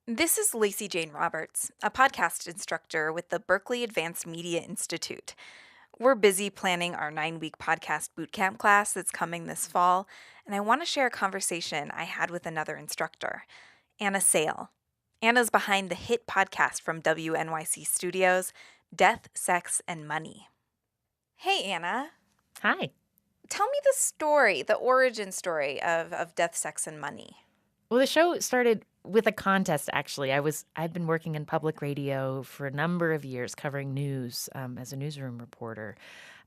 This is Lacy Jane Roberts, a podcast instructor with the Berkeley Advanced Media Institute. We're busy planning our 9-week podcast bootcamp class that's coming this fall, and I want to share a conversation I had with another instructor, Anna Sale. Anna's behind the hit podcast from WNYC Studios, Death, Sex, and Money. Hey, Anna. Hi. Tell me the story, the origin story of Death, Sex, and Money. Well, the show started with a contest, actually. I've been working in public radio for a number of years covering news as a newsroom reporter.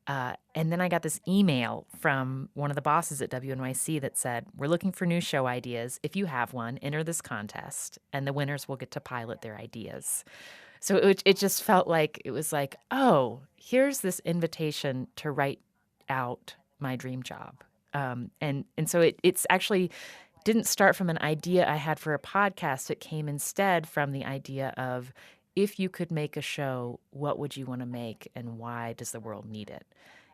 And then I got this email from one of the bosses at WNYC that said, "We're looking for new show ideas. If you have one, enter this contest, and the winners will get to pilot their ideas." So it just felt like it was like, oh, here's this invitation to write out my dream job. And so it's actually didn't start from an idea I had for a podcast. It came instead from the idea of, if you could make a show, what would you want to make, and why does the world need it?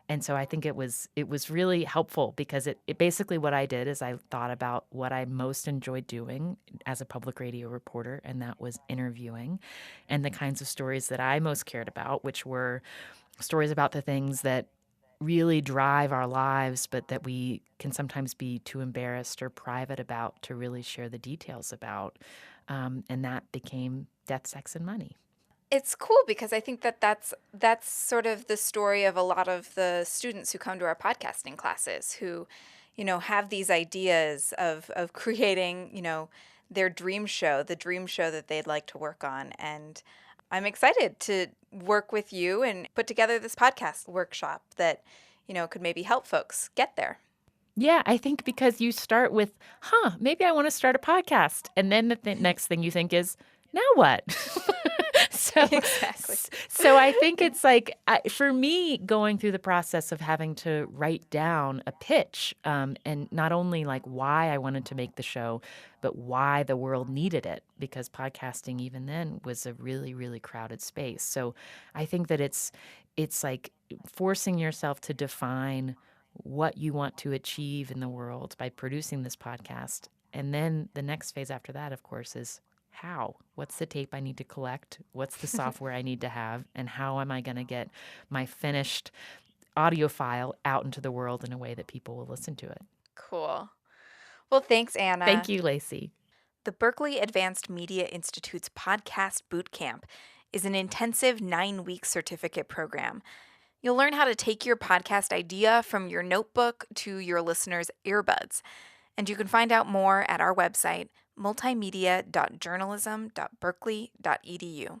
And so I think it was really helpful because it basically, what I did is I thought about what I most enjoyed doing as a public radio reporter, and that was interviewing, and the kinds of stories that I most cared about, which were stories about the things that really drive our lives, but that we can sometimes be too embarrassed or private about to really share the details about. And that became Death, Sex, and Money. It's cool because I think that's sort of the story of a lot of the students who come to our podcasting classes who, have these ideas of creating, their dream show, the dream show that they'd like to work on. And I'm excited to work with you and put together this podcast workshop that, could maybe help folks get there. Yeah, I think because you start with, maybe I want to start a podcast. And then the next thing you think is, now what? So, Exactly. so I think it's like, for me, going through the process of having to write down a pitch, and not only like why I wanted to make the show, but why the world needed it, because podcasting even then was a really, really crowded space. So I think that it's like forcing yourself to define what you want to achieve in the world by producing this podcast. And then the next phase after that, of course, is how? What's the tape I need to collect? What's the software I need to have? And how am I going to get my finished audio file out into the world in a way that people will listen to it? Cool. Well, thanks, Thank Anna. you, Lacy. The Berkeley Advanced Media Institute's Podcast Bootcamp is an intensive 9-week certificate program. You'll learn how to take your podcast idea from your notebook to your listeners' earbuds. And you can find out more at our website, multimedia.journalism.berkeley.edu.